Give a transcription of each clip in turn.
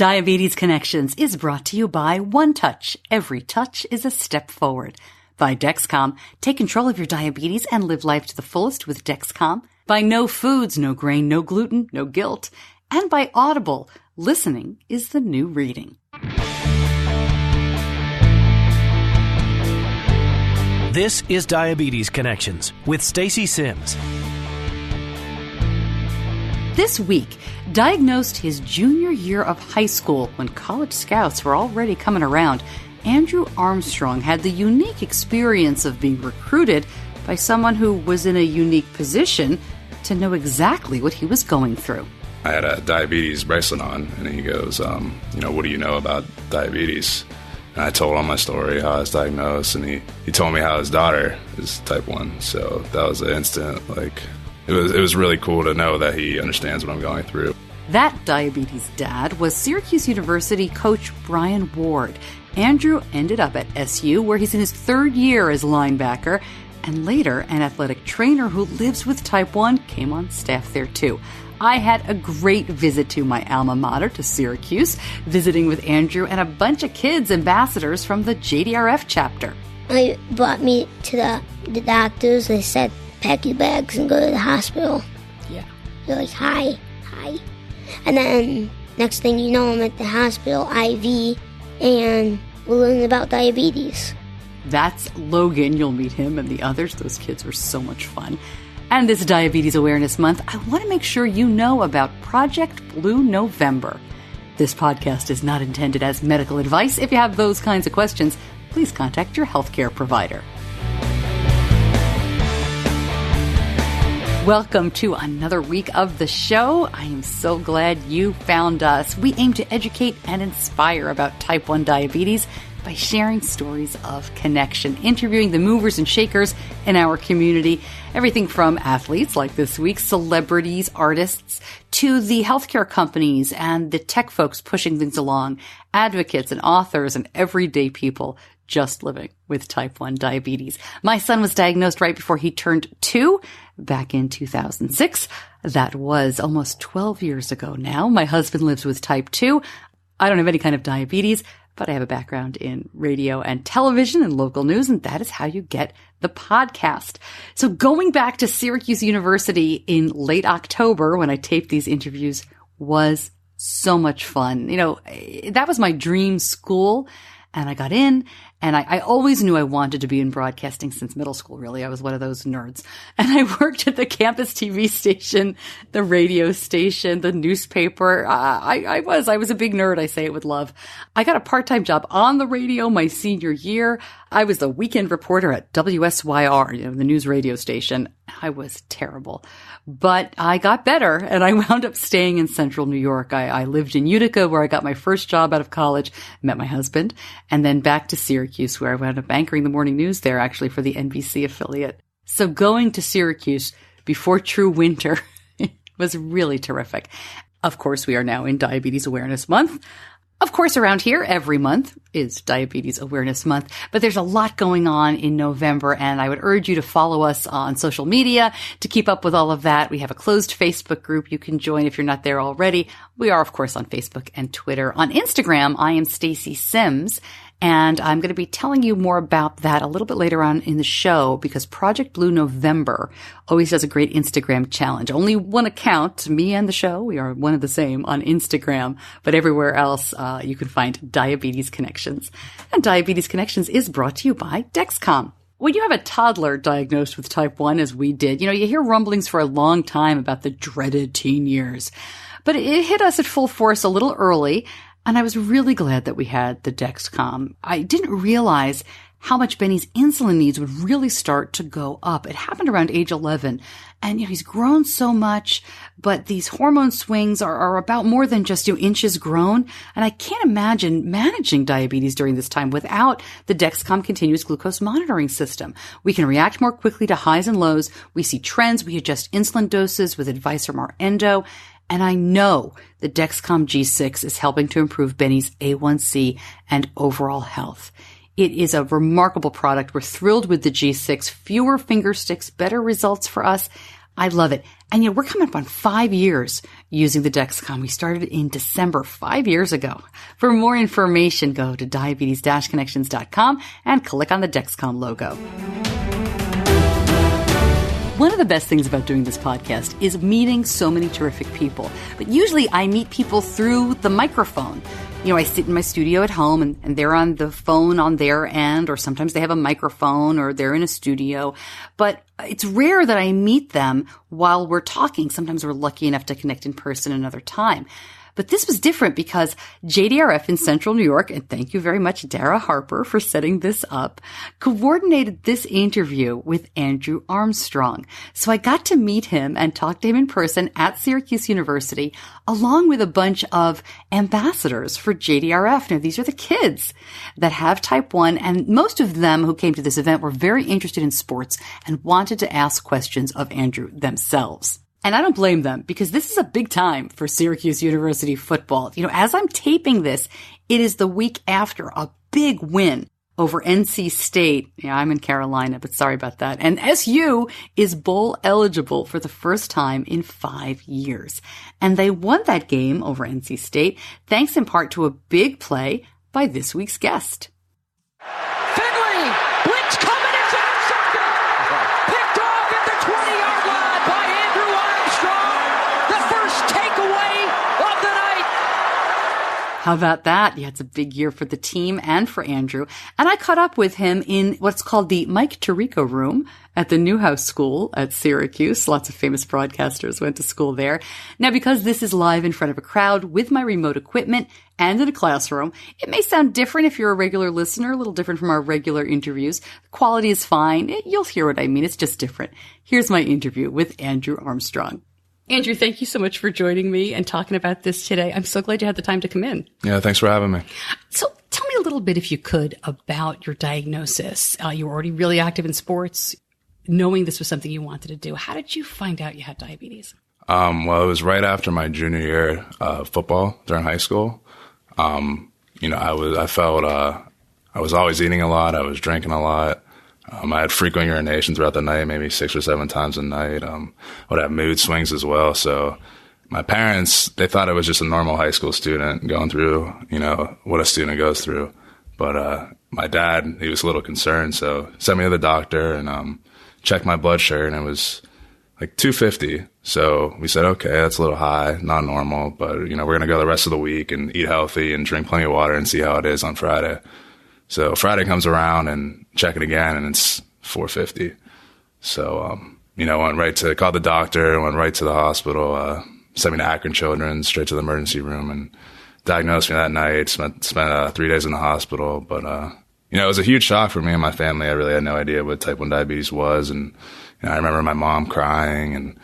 Diabetes Connections is brought to you by One Touch. Every touch is a step forward. By Dexcom. Take control of your diabetes and live life to the fullest with Dexcom. By No Foods, no grain, no gluten, no guilt. And by Audible. Listening is the new reading. This is Diabetes Connections with Stacey Sims. This week, diagnosed his junior year of high school when college scouts were already coming around, Andrew Armstrong had the unique experience of being recruited by someone who was in a unique position to know exactly what he was going through. I had a diabetes bracelet on, and he goes, what do you know about diabetes? And I told him my story, how I was diagnosed, and he told me how his daughter is type 1. So that was an instant, it was really cool to know that he understands what I'm going through. That diabetes dad was Syracuse University coach Brian Ward. Andrew ended up at SU, where he's in his third year as linebacker, and later an athletic trainer who lives with type 1 came on staff there too. I had a great visit to my alma mater, to Syracuse, visiting with Andrew and a bunch of kids ambassadors from the JDRF chapter. They brought me to the doctors. They said, pack your bags and go to the hospital. Yeah. They're like, hi. And then next thing you know, I'm at the hospital, IV, and we're learning about diabetes. That's Logan. You'll meet him and the others. Those kids were so much fun. And this Diabetes Awareness Month, I want to make sure you know about Project Blue November. This podcast is not intended as medical advice. If you have those kinds of questions, please contact your healthcare provider. Welcome to another week of the show. I am so glad you found us. We aim to educate and inspire about type 1 diabetes by sharing stories of connection, interviewing the movers and shakers in our community, everything from athletes like this week, celebrities, artists, to the healthcare companies and the tech folks pushing things along, advocates and authors and everyday people just living with type 1 diabetes. My son was diagnosed right before he turned 2 back in 2006. That was almost 12 years ago now. My husband lives with type 2. I don't have any kind of diabetes, but I have a background in radio and television and local news, and that is how you get the podcast. So going back to Syracuse University in late October when I taped these interviews was so much fun. That was my dream school, and I got in. And I always knew I wanted to be in broadcasting since middle school, really. I was one of those nerds. And I worked at the campus TV station, the radio station, the newspaper. I was a big nerd. I say it with love. I got a part-time job on the radio my senior year. I was the weekend reporter at WSYR, the news radio station. I was terrible. But I got better, and I wound up staying in central New York. I lived in Utica, where I got my first job out of college, met my husband, and then back to Syracuse, where I wound up anchoring the morning news there, actually, for the NBC affiliate. So going to Syracuse before true winter was really terrific. Of course, we are now in Diabetes Awareness Month. Of course, around here, every month is Diabetes Awareness Month, but there's a lot going on in November, and I would urge you to follow us on social media to keep up with all of that. We have a closed Facebook group you can join if you're not there already. We are, of course, on Facebook and Twitter. On Instagram, I am Stacey Sims, and I'm going to be telling you more about that a little bit later on in the show because Project Blue November always does a great Instagram challenge. Only one account, me and the show, we are one of the same on Instagram, but everywhere else you can find Diabetes Connections. And Diabetes Connections is brought to you by Dexcom. When you have a toddler diagnosed with type 1, as we did, you hear rumblings for a long time about the dreaded teen years. But it hit us at full force a little early, and I was really glad that we had the Dexcom. I didn't realize how much Benny's insulin needs would really start to go up. It happened around age 11. And, he's grown so much, but these hormone swings are about more than just, inches grown. And I can't imagine managing diabetes during this time without the Dexcom continuous glucose monitoring system. We can react more quickly to highs and lows. We see trends. We adjust insulin doses with advice from our endo. And I know the Dexcom G6 is helping to improve Benny's A1C and overall health. It is a remarkable product. We're thrilled with the G6. Fewer finger sticks, better results for us. I love it. And we're coming up on 5 years using the Dexcom. We started in December 5 years ago. For more information, go to diabetes-connections.com and click on the Dexcom logo. One of the best things about doing this podcast is meeting so many terrific people. But usually I meet people through the microphone. I sit in my studio at home and they're on the phone on their end, or sometimes they have a microphone or they're in a studio. But it's rare that I meet them while we're talking. Sometimes we're lucky enough to connect in person another time. But this was different because JDRF in Central New York, and thank you very much, Dara Harper, for setting this up, coordinated this interview with Andrew Armstrong. So I got to meet him and talk to him in person at Syracuse University, along with a bunch of ambassadors for JDRF. Now, these are the kids that have type 1, and most of them who came to this event were very interested in sports and wanted to ask questions of Andrew themselves. And I don't blame them, because this is a big time for Syracuse University football. As I'm taping this, it is the week after a big win over NC State. Yeah, I'm in Carolina, but sorry about that. And SU is bowl eligible for the first time in 5 years. And they won that game over NC State, thanks in part to a big play by this week's guest. Finley, blitz coming, it's intercepted. Picked off at the 20-yard line by Andrew Armstrong. The first takeaway of the night. How about that? Yeah, it's a big year for the team and for Andrew. And I caught up with him in what's called the Mike Tirico room at the Newhouse School at Syracuse. Lots of famous broadcasters went to school there. Now, because this is live in front of a crowd with my remote equipment and in a classroom, it may sound different if you're a regular listener, a little different from our regular interviews. The quality is fine. You'll hear what I mean. It's just different. Here's my interview with Andrew Armstrong. Andrew, thank you so much for joining me and talking about this today. I'm so glad you had the time to come in. Yeah, thanks for having me. So tell me a little bit, if you could, about your diagnosis. You were already really active in sports, knowing this was something you wanted to do. How did you find out you had diabetes? Well, it was right after my junior year of football during high school. I was always eating a lot. I was drinking a lot. I had frequent urination throughout the night, maybe 6 or 7 times a night. I would have mood swings as well. So my parents, they thought I was just a normal high school student going through, what a student goes through. But my dad, he was a little concerned, so sent me to the doctor and checked my blood sugar, and it was like 250. So we said, okay, that's a little high, not normal, but, we're going to go the rest of the week and eat healthy and drink plenty of water and see how it is on Friday. So Friday comes around and check it again, and it's 450. So, called the doctor, went right to the hospital, sent me to Akron Children's, straight to the emergency room, and diagnosed me that night. Spent 3 days in the hospital. But, it was a huge shock for me and my family. I really had no idea what type 1 diabetes was. And I remember my mom crying, and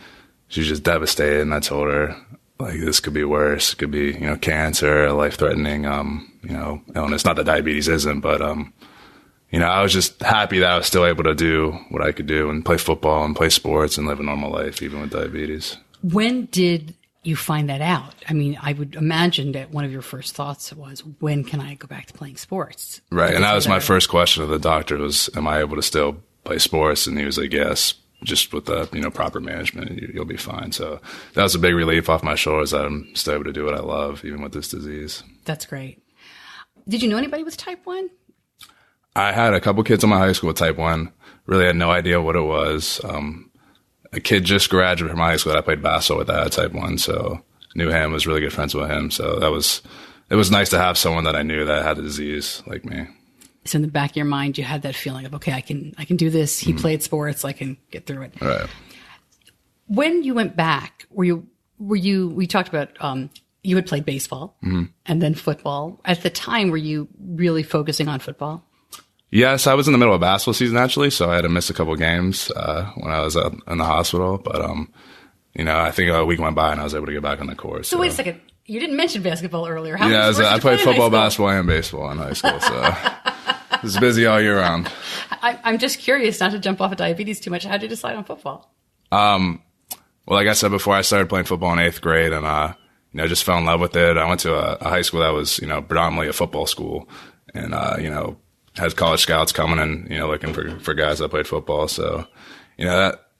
she was just devastated. And I told her, this could be worse. It could be, cancer, a life-threatening, illness. Not that diabetes isn't, but, I was just happy that I was still able to do what I could do and play football and play sports and live a normal life, even with diabetes. When did you find that out? I mean, I would imagine that one of your first thoughts was, when can I go back to playing sports? Right. And that was my first question to the doctor was, am I able to still play sports? And he was like, yes. Just with the, proper management, you'll be fine. So that was a big relief off my shoulders that I'm still able to do what I love, even with this disease. That's great. Did you know anybody with type 1? I had a couple kids in my high school with type 1. Really had no idea what it was. A kid just graduated from high school that I played basketball with that had type 1. So knew him, was really good friends with him. So it was nice to have someone that I knew that had the disease like me. So in the back of your mind, you had that feeling of, okay, I can do this. He played sports. I can get through it. Right. When you went back, we talked about, you had played baseball and then football. At the time, were you really focusing on football? Yes, I was in the middle of basketball season actually. So I had to miss a couple of games, when I was in the hospital. But, I think a week went by and I was able to get back on the court. So wait a second. You didn't mention basketball earlier. I played football, basketball, and baseball in high school. So I was busy all year round. I'm just curious, not to jump off of diabetes too much. How did you decide on football? Well, like I said before, I started playing football in 8th grade and, just fell in love with it. I went to a high school that was, predominantly a football school and, had college scouts coming and, looking for guys that played football. So,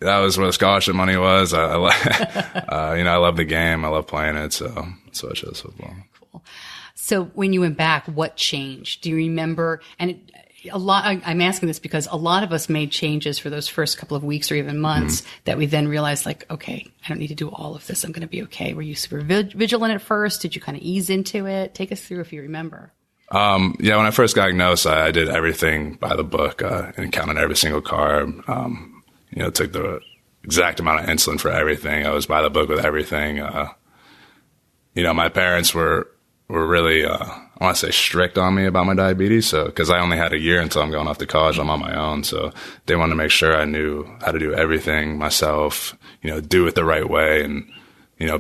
that was where the scholarship money was. I love the game. I love playing it. So I chose football. Cool. So when you went back, what changed? Do you remember? And I'm asking this because a lot of us made changes for those first couple of weeks or even months that we then realized, like, okay, I don't need to do all of this. I'm going to be okay. Were you super vigilant at first? Did you kind of ease into it? Take us through if you remember. When I first got diagnosed, I did everything by the book and counted every single carb. Took the exact amount of insulin for everything. I was by the book with everything. My parents were really, I want to say strict on me about my diabetes. So, cause I only had a year until I'm going off to college. I'm on my own. So they wanted to make sure I knew how to do everything myself, do it the right way and,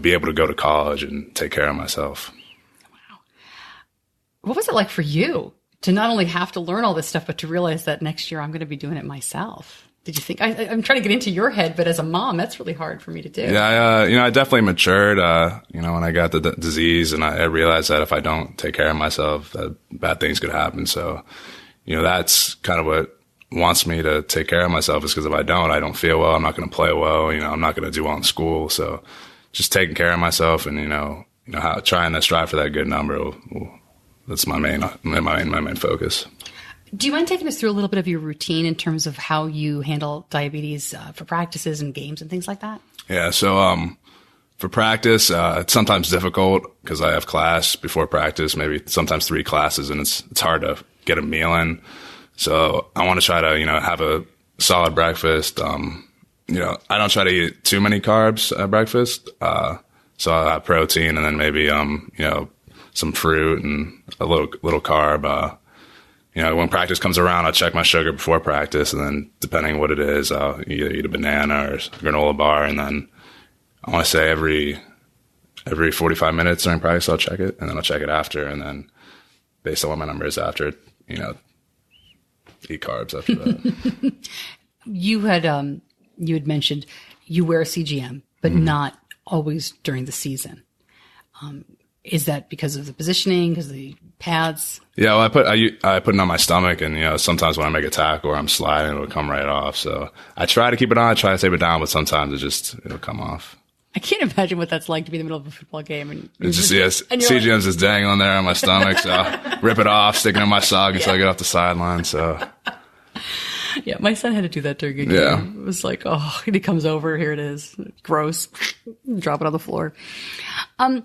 be able to go to college and take care of myself. Wow. What was it like for you to not only have to learn all this stuff, but to realize that next year I'm going to be doing it myself? Did you think, I'm trying to get into your head, but as a mom, that's really hard for me to do. Yeah, I definitely matured, when I got the disease, and I realized that if I don't take care of myself, that bad things could happen. So, that's kind of what wants me to take care of myself, is because if I don't feel well. I'm not going to play well. I'm not going to do well in school. So just taking care of myself and, trying to strive for that good number. That's my main focus. Do you mind taking us through a little bit of your routine in terms of how you handle diabetes for practices and games and things like that? Yeah. So, for practice, it's sometimes difficult because I have class before practice, maybe sometimes 3 classes, and it's hard to get a meal in. So I want to try to, have a solid breakfast. I don't try to eat too many carbs at breakfast. So I'll have protein and then maybe, some fruit and a little carb. When practice comes around, I'll check my sugar before practice, and then depending on what it is, I'll either eat a banana or a granola bar, and then I want to say every 45 minutes during practice, I'll check it, and then I'll check it after, and then based on what my number is after, eat carbs after that. You had mentioned you wear a CGM, but not always during the season. Is that because of the positioning, because of the pads? Yeah, well, I put it on my stomach, and sometimes when I make a tackle or I'm sliding, it'll come right off. So I try to keep it on, I try to tape it down, but sometimes it'll come off. I can't imagine what that's like to be in the middle of a football game and CGM's just dangling there on my stomach, so I rip it off, stick it in my sock until I get off the sideline. So. Yeah, my son had to do that during a game. Yeah. It was like, oh, and he comes over, here it is. Gross. Drop it on the floor. One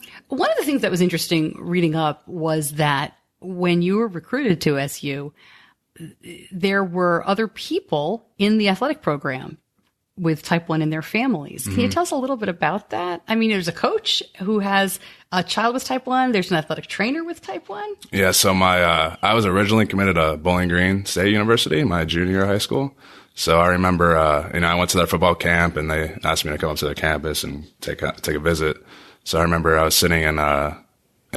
of the things that was interesting reading up was that when you were recruited to SU, there were other people in the athletic program with type 1 in their families. Can you tell us a little bit about that? I mean, there's a coach who has a child with type 1. There's an athletic trainer with type 1. Yeah. So I was originally committed to Bowling Green State University, my junior year of high school. So I remember, I went to their football camp and they asked me to come up to their campus and take a visit. So I remember I was sitting in a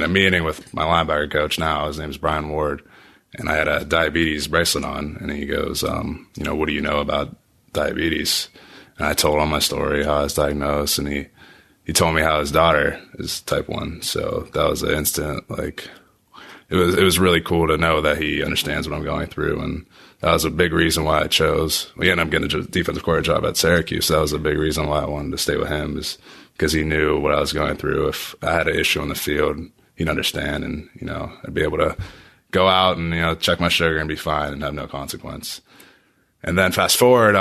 meeting with my linebacker coach now. His name is Brian Ward. And I had a diabetes bracelet on, and he goes, what do you know about diabetes? And I told him my story, how I was diagnosed, and he told me how his daughter is type 1. So that was an instant, it was really cool to know that he understands what I'm going through. And that was a big reason why I chose. We ended up getting a defensive coordinator job at Syracuse. So that was a big reason why I wanted to stay with him, is because he knew what I was going through. If I had an issue on the field, he'd understand, and, I'd be able to go out and, check my sugar and be fine and have no consequence. And then fast forward,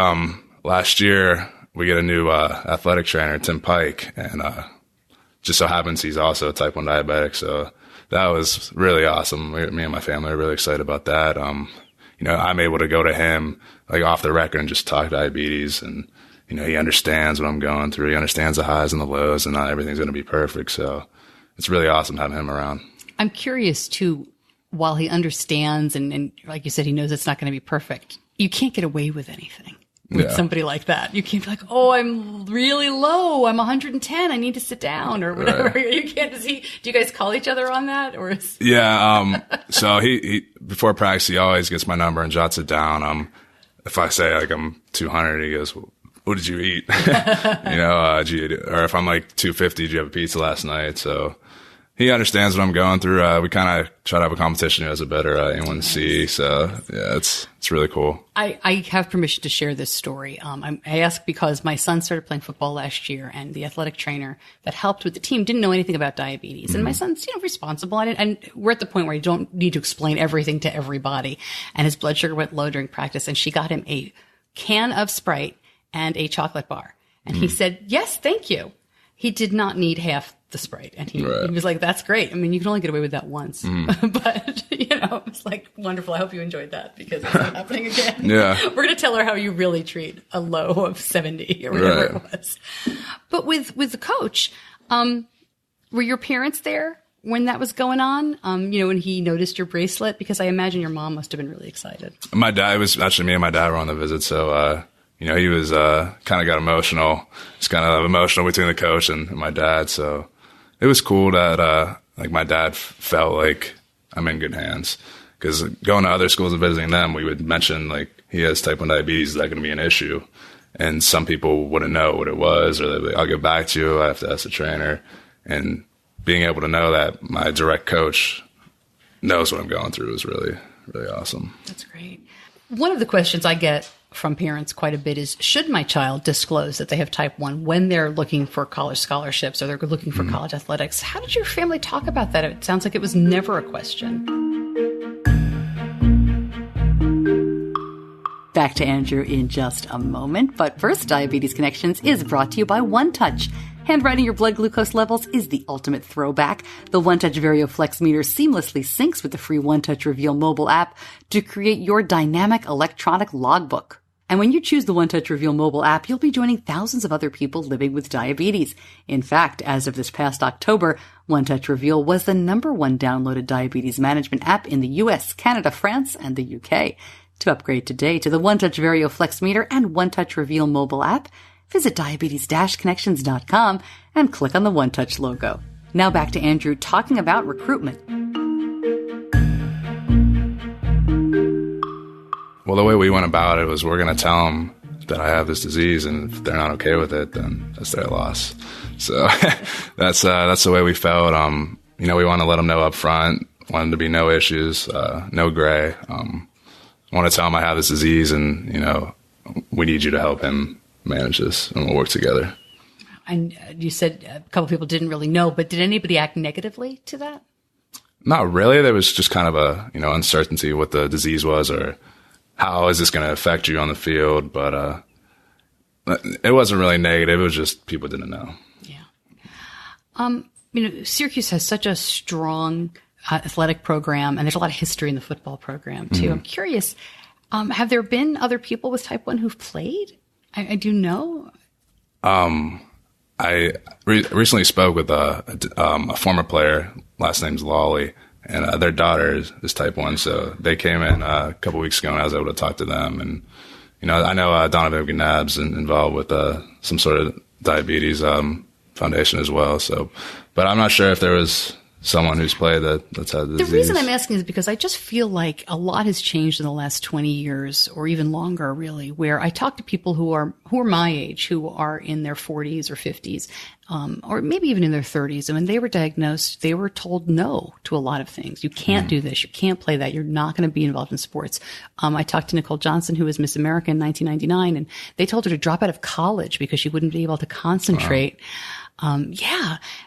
last year, we get a new athletic trainer, Tim Pike, and just so happens he's also a type 1 diabetic. So that was really awesome. Me and my family are really excited about that. I'm able to go to him off the record and just talk diabetes, and he understands what I'm going through. He understands the highs and the lows, and not everything's going to be perfect. So it's really awesome having him around. I'm curious too. While he understands and like you said, he knows it's not going to be perfect, you can't get away with anything with somebody like that. You can't be like, oh, I'm really low. I'm 110. I need to sit down or whatever. Right. You can't. Do you guys call each other on that? Or so he before practice, he always gets my number and jots it down. If I say I'm 200, he goes, well, what did you eat? Or if I'm 250, did you have a pizza last night? So he understands what I'm going through. We kind of try to have a competition who has a better A1C. So yeah, it's really cool. I have permission to share this story. I ask because my son started playing football last year, and the athletic trainer that helped with the team didn't know anything about diabetes. Mm-hmm. And my son's, responsible. And we're at the point where you don't need to explain everything to everybody. And his blood sugar went low during practice, and she got him a can of Sprite and a chocolate bar. And he said, yes, thank you. He did not need half the Sprite. And he was like, that's great. I mean, you can only get away with that once. But, it's like, wonderful. I hope you enjoyed that because it's not happening again. Yeah. We're going to tell her how you really treat a low of 70 or whatever it was. But with the coach, were your parents there when that was going on? When he noticed your bracelet? Because I imagine your mom must have been really excited. My dad was actually, me and my dad were on the visit. So, he was kind of got emotional. It's kind of emotional between the coach and my dad. So it was cool that my dad felt like I'm in good hands. Because going to other schools and visiting them, we would mention he has type 1 diabetes. Is that going to be an issue? And some people wouldn't know what it was, or they'd be like, I'll get back to you. I have to ask the trainer. And being able to know that my direct coach knows what I'm going through is really, really awesome. That's great. One of the questions I get from parents quite a bit is, should my child disclose that they have type 1 when they're looking for college scholarships or they're looking for college athletics? How did your family talk about that? It sounds like it was never a question. Back to Andrew in just a moment. But first, Diabetes Connections is brought to you by OneTouch. Handwriting your blood glucose levels is the ultimate throwback. The OneTouch VarioFlex meter seamlessly syncs with the free OneTouch Reveal mobile app to create your dynamic electronic logbook. And when you choose the OneTouch Reveal mobile app, you'll be joining thousands of other people living with diabetes. In fact, as of this past October, OneTouch Reveal was the #1 downloaded diabetes management app in the US, Canada, France, and the UK. To upgrade today to the OneTouch VarioFlex meter and OneTouch Reveal mobile app, visit diabetes-connections.com and click on the OneTouch logo. Now back to Andrew talking about recruitment. Well, the way we went about it was we're going to tell them that I have this disease, and if they're not okay with it, then that's their loss. So that's the way we felt. We want to let them know up front, wanted to be no issues, no gray. I want to tell them I have this disease, and, we need you to help him manage this, and we'll work together. And you said a couple people didn't really know, but did anybody act negatively to that? Not really. There was just kind of a, uncertainty what the disease was, or how is this going to affect you on the field. But it wasn't really negative. It was just people didn't know. Yeah. Syracuse has such a strong athletic program, and there's a lot of history in the football program too. I'm curious, have there been other people with type 1 who've played? I do know. I recently spoke with a former player, last name's Lawley, and their daughter is type 1. So they came in a couple weeks ago, and I was able to talk to them. And, I know Donovan McNabb's involved with some sort of diabetes foundation as well. So, but I'm not sure if there was someone who's played that's had the disease. The reason I'm asking is because I just feel like a lot has changed in the last 20 years or even longer, really, where I talk to people who are my age, who are in their 40s or 50s, or maybe even in their 30s. And when they were diagnosed, they were told no to a lot of things. You can't do this. You can't play that. You're not going to be involved in sports. I talked to Nicole Johnson, who was Miss America in 1999, and they told her to drop out of college because she wouldn't be able to concentrate. Wow.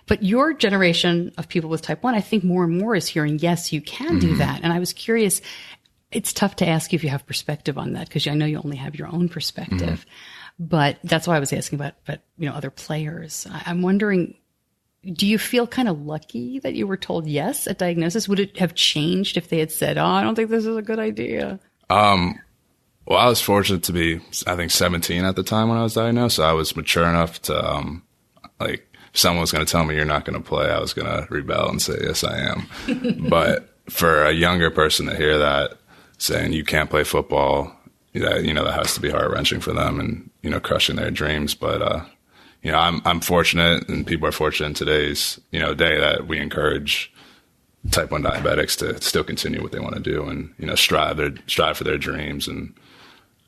But your generation of people with type 1, I think more and more is hearing, yes, you can do that. And I was curious, it's tough to ask you if you have perspective on that, because I know you only have your own perspective. But that's why I was asking about other players. I'm wondering, do you feel kind of lucky that you were told yes at diagnosis? Would it have changed if they had said, I don't think this is a good idea? Well, I was fortunate to be, I think, 17 at the time when I was diagnosed. So I was mature enough to, if someone was going to tell me you're not going to play, I was going to rebel and say, yes, I am. But for a younger person to hear that, saying you can't play football, that has to be heart-wrenching for them and, crushing their dreams. But, I'm fortunate, and people are fortunate in today's, day, that we encourage type 1 diabetics to still continue what they want to do and, strive for their dreams and,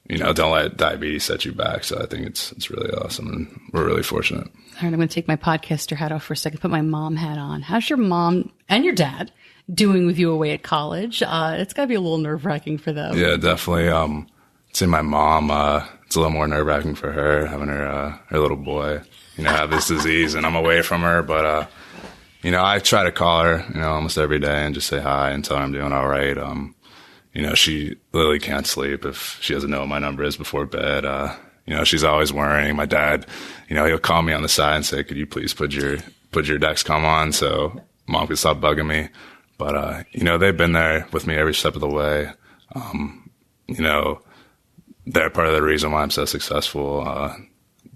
don't let diabetes set you back. So I think it's really awesome, and we're really fortunate. All right, I'm going to take my podcaster hat off for a second, put my mom hat on. How's your mom and your dad doing with you away at college? It's got to be a little nerve-wracking for them. Yeah, definitely. See my mom, it's a little more nerve-wracking for her, having her little boy, have this disease, and I'm away from her. But, I try to call her, almost every day and just say hi and tell her I'm doing all right. She literally can't sleep if she doesn't know what my number is before bed. She's always worrying. My dad, he'll call me on the side and say, could you please put your Dexcom on so mom can stop bugging me. But, they've been there with me every step of the way. They're part of the reason why I'm so successful.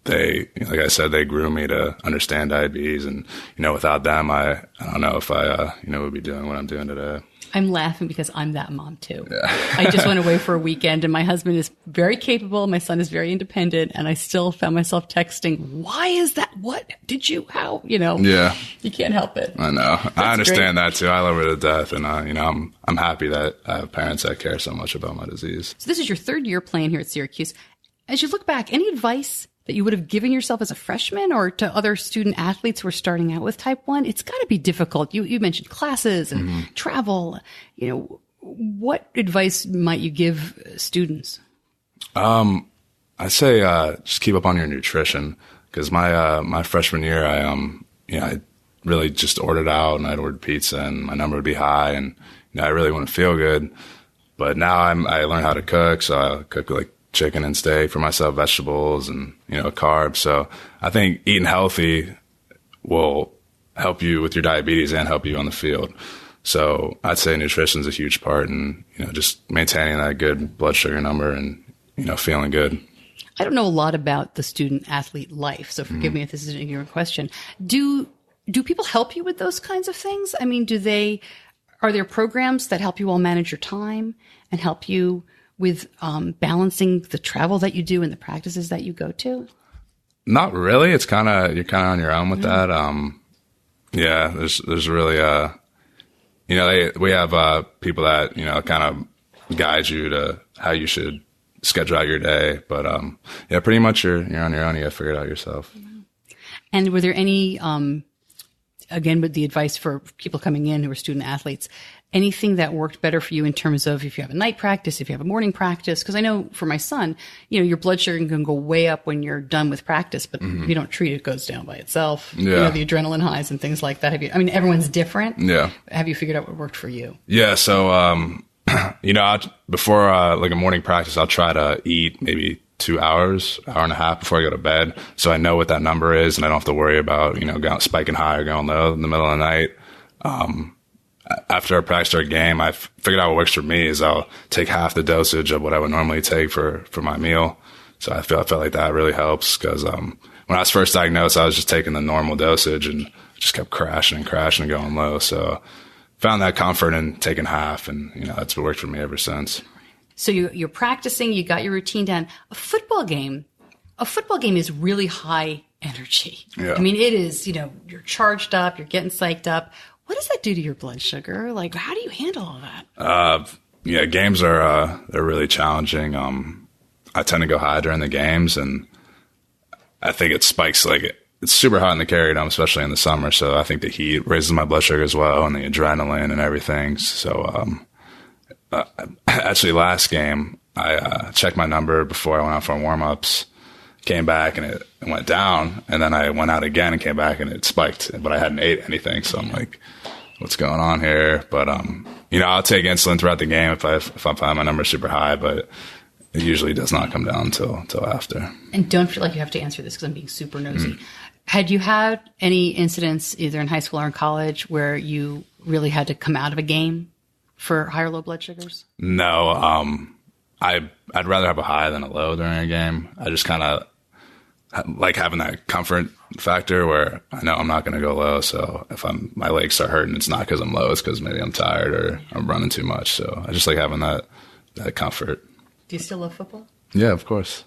They, like I said, they grew me to understand diabetes, and, without them, I don't know if I, would be doing what I'm doing today. I'm laughing because I'm that mom too. Yeah. I just went away for a weekend, and my husband is very capable. My son is very independent, and I still found myself texting, why is that? What did you, how, Yeah. You can't help it. I know. I understand that too. I love her to death, and, I'm happy that I have parents that care so much about my disease. So this is your third year playing here at Syracuse. As you look back, any advice that you would have given yourself as a freshman or to other student athletes who are starting out with type 1? It's got to be difficult. You mentioned classes and travel. What advice might you give students? I'd say just keep up on your nutrition, because my freshman year, I really just ordered out, and I'd order pizza, and my number would be high, and I really wouldn't feel good. But now I learned how to cook, so I cook like chicken and steak for myself, vegetables and, carbs. So I think eating healthy will help you with your diabetes and help you on the field. So I'd say nutrition is a huge part, and, just maintaining that good blood sugar number and, feeling good. I don't know a lot about the student athlete life, so forgive me if this isn't your question. Do people help you with those kinds of things? I mean, are there programs that help you all manage your time and help you with balancing the travel that you do and the practices that you go to? Not really. You're kind of on your own with that. Yeah, there's really, we have people that, kind of guide you to how you should schedule out your day. But, yeah, pretty much you're on your own. You got to figure it out yourself. And were there any, again, with the advice for people coming in who are student athletes, anything that worked better for you in terms of if you have a night practice, if you have a morning practice? Because I know for my son, your blood sugar can go way up when you're done with practice, but if you don't treat it, it goes down by itself. Yeah. The adrenaline highs and things like that. Everyone's different. Yeah. Have you figured out what worked for you? Yeah. So, before like a morning practice, I'll try to eat maybe 2 hours, hour and a half before I go to bed, so I know what that number is, and I don't have to worry about spiking high or going low in the middle of the night. After I practice our game, I figured out what works for me is I'll take half the dosage of what I would normally take for my meal. So I felt like that really helps, because when I was first diagnosed, I was just taking the normal dosage and just kept crashing and going low. So found that comfort in taking half, and that's what worked for me ever since. So you're practicing, you got your routine down. A football game is really high energy. Yeah. It is, you're charged up, you're getting psyched up. What does that do to your blood sugar? Like, how do you handle all that? Yeah, games are, they're really challenging. I tend to go high during the games, and I think it spikes, it's super hot in the carry dome, especially in the summer. So I think the heat raises my blood sugar as well, and the adrenaline and everything. So, actually last game, I checked my number before I went out for warm-ups, came back and it went down, and then I went out again and came back and it spiked, but I hadn't ate anything. So I'm like, what's going on here? But, I'll take insulin throughout the game if I find my number super high, but it usually does not come down until after. And don't feel like you have to answer this because I'm being super nosy. Had you had any incidents either in high school or in college where you really had to come out of a game for high or low blood sugars? No. I'd rather have a high than a low during a game. I just kind of like having that comfort factor where I know I'm not going to go low. So if my legs start hurting, it's not because I'm low. It's because maybe I'm tired or I'm running too much. So I just like having that comfort. Do you still love football? Yeah, of course.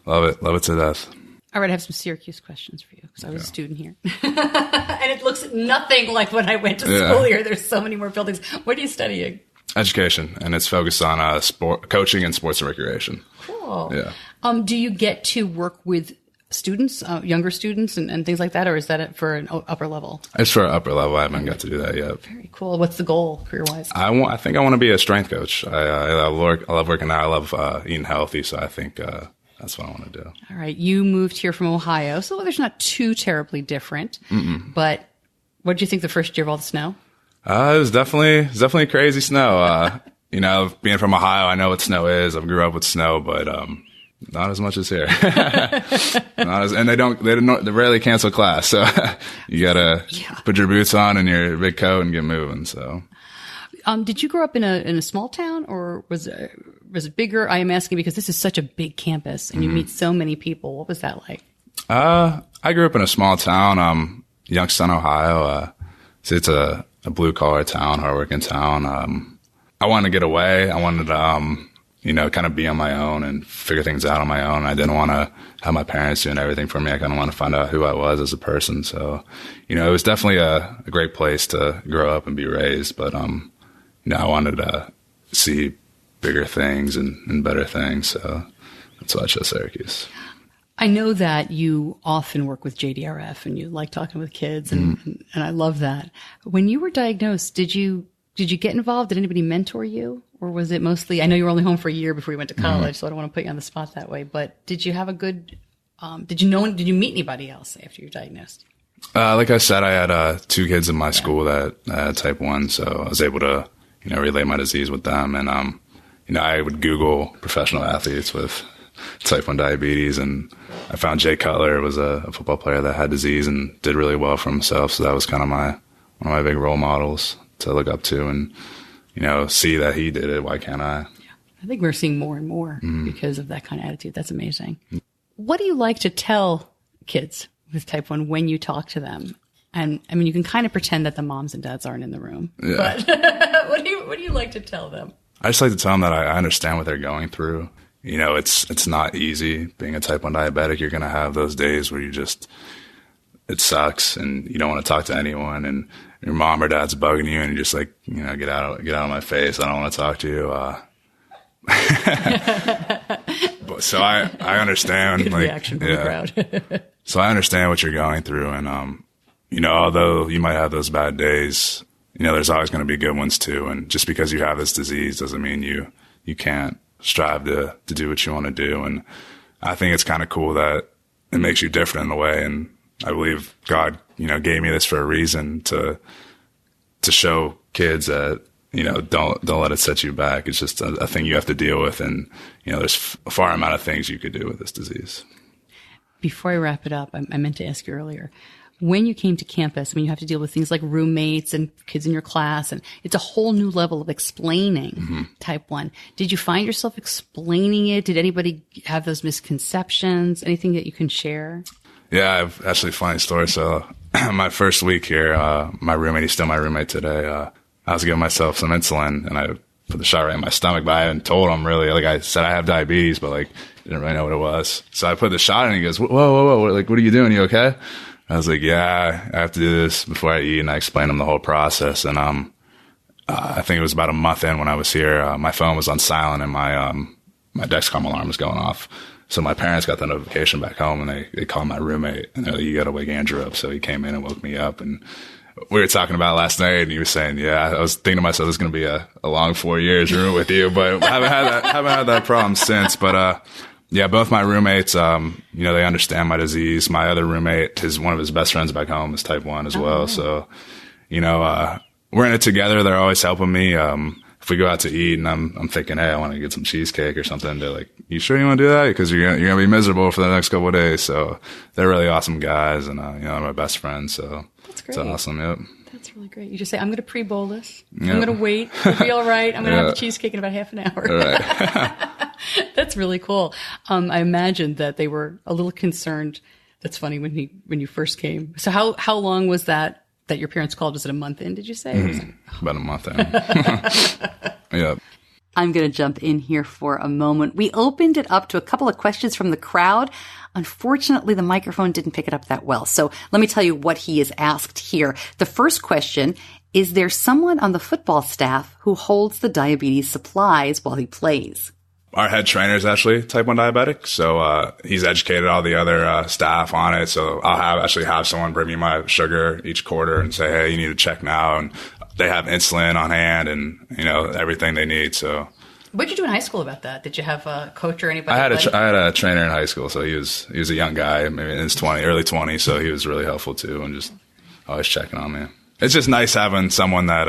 Love it to death. All right, I have some Syracuse questions for you because I was a student here. And it looks nothing like when I went to school here. There's so many more buildings. What are you studying? Education, and it's focused on coaching and sports and recreation. Cool. cool. Yeah. Do you get to work with students, younger students and things like that, or is that it for an upper level? It's for upper level. I haven't got to do that yet. Very cool. What's the goal career-wise? I think I want to be a strength coach. I love working out. I love eating healthy, so I think that's what I want to do. All right. You moved here from Ohio, so the weather's not too terribly different. But what did you think the first year of all the snow? It was definitely crazy snow. Being from Ohio, I know what snow is. I grew up with snow, but not as much as here. And they rarely cancel class, so you gotta put your boots on and your big coat and get moving. So, did you grow up in a small town, or was it bigger? I am asking because this is such a big campus and you meet so many people. What was that like? I grew up in a small town, Youngstown, Ohio. So it's a blue collar town, hardworking town. I wanted to get away. I wanted to, kind of be on my own and figure things out on my own. I didn't want to have my parents doing everything for me. I kind of want to find out who I was as a person. So, it was definitely a great place to grow up and be raised. But, I wanted to see bigger things and better things. So that's why I chose Syracuse. I know that you often work with JDRF and you like talking with kids and I love that. When you were diagnosed, did you get involved? Did anybody mentor you? Or was it mostly, I know you were only home for a year before you went to college, so I don't want to put you on the spot that way, but did you have a good, did you meet anybody else after you were diagnosed? Like I said, I had 2 kids in my school that had type 1, so I was able to, relay my disease with them. And, I would Google professional athletes with type 1 diabetes, and I found Jay Cutler was a football player that had disease and did really well for himself. So that was kind of one of my big role models to look up to and, see that he did it. Why can't I? Yeah. I think we're seeing more and more because of that kind of attitude. That's amazing. What do you like to tell kids with type 1 when you talk to them? And I mean, you can kind of pretend that the moms and dads aren't in the room, but what do you like to tell them? I just like to tell them that I understand what they're going through. It's not easy being a type 1 diabetic. You're going to have those days where it sucks and you don't want to talk to anyone and your mom or dad's bugging you and you're just like, get out of my face. I don't want to talk to you. So I understand. Good reaction from the crowd. So I understand what you're going through. And, although you might have those bad days, there's always going to be good ones too. And just because you have this disease doesn't mean you can't strive to do what you want to do. And I think it's kind of cool that it makes you different in a way. And I believe God, gave me this for a reason to show kids that, don't let it set you back. It's just a thing you have to deal with. And, there's a far amount of things you could do with this disease. Before I wrap it up, I meant to ask you earlier, when you came to campus, you have to deal with things like roommates and kids in your class, and it's a whole new level of explaining type 1. Did you find yourself explaining it? Did anybody have those misconceptions? Anything that you can share? Yeah, I've actually a funny story. So my first week here, my roommate, he's still my roommate today. I was giving myself some insulin and I put the shot right in my stomach, but I hadn't told him really. Like I said, I have diabetes, but didn't really know what it was. So I put the shot in and he goes, whoa. What are you doing? You okay? I was like, yeah, I have to do this before I eat. And I explained him the whole process. And, I think it was about a month in when I was here, my phone was on silent and my Dexcom alarm was going off. So my parents got the notification back home and they called my roommate and they're like, you got to wake Andrew up. So he came in and woke me up. And we were talking about it last night and he was saying, yeah, I was thinking to myself, it's going to be a long 4 years room with you, but I haven't had that problem since. But, yeah, both my roommates, they understand my disease. My other roommate, one of his best friends back home is type 1 as well. So, we're in it together. They're always helping me. If we go out to eat and I'm thinking, hey, I want to get some cheesecake or something, they're like, you sure you want to do that? Because you're going to be miserable for the next couple of days. So they're really awesome guys and, they're my best friends. So that's great. It's awesome. Yep. That's really great. You just say, I'm going to pre-bolus. Yep. I'm going to wait. It'll be all right. I'm going to have the cheesecake in about half an hour. Right. That's really cool. I imagine that they were a little concerned. That's funny when you first came. So how long was that your parents called? Was it a month in, did you say? About a month in. Yeah. I'm going to jump in here for a moment. We opened it up to a couple of questions from the crowd. Unfortunately, the microphone didn't pick it up that well. So let me tell you what he is asked here. The first question, is there someone on the football staff who holds the diabetes supplies while he plays? Our head trainer is actually type 1 diabetic, so he's educated all the other staff on it. So I'll actually have someone bring me my sugar each quarter and say, hey, you need to check now. And they have insulin on hand and, everything they need. So what did you do in high school about that? Did you have a coach or anybody? I had a trainer in high school, so he was a young guy, maybe in his early 20s, so he was really helpful too and just always checking on me. It's just nice having someone that,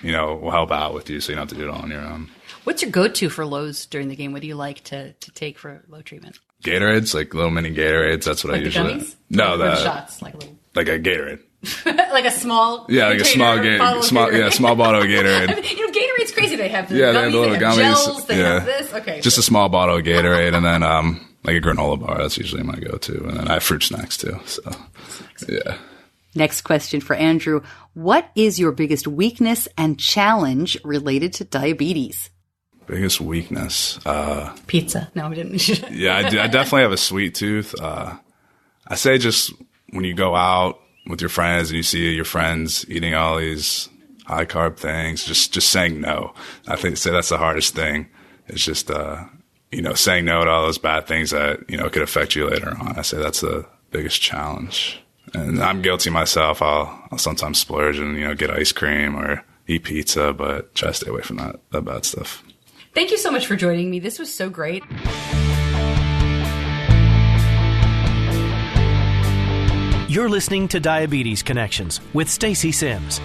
will help out with you so you don't have to do it all on your own. What's your go-to for lows during the game? What do you like to take for low treatment? Gatorades, like little mini Gatorades. That's what I usually. Gummies? No, the shots, like a Gatorade. Like a small. Yeah, like a small Gatorade. Small bottle of Gatorade. Gatorade's crazy. They have the they gummies, have little gummies. Gels, they have this. Okay, just a small bottle of Gatorade, and then like a granola bar. That's usually my go-to, and then I have fruit snacks too. So, yeah. Next question for Andrew: what is your biggest weakness and challenge related to diabetes? Biggest weakness? Pizza. No, we didn't. Yeah, I definitely have a sweet tooth. I say just when you go out with your friends and you see your friends eating all these high carb things, just saying no. I think that's the hardest thing. It's just saying no to all those bad things that could affect you later on. I say that's the biggest challenge. And I'm guilty myself. I'll sometimes splurge and get ice cream or eat pizza, but try to stay away from that bad stuff. Thank you so much for joining me. This was so great. You're listening to Diabetes Connections with Stacey Sims.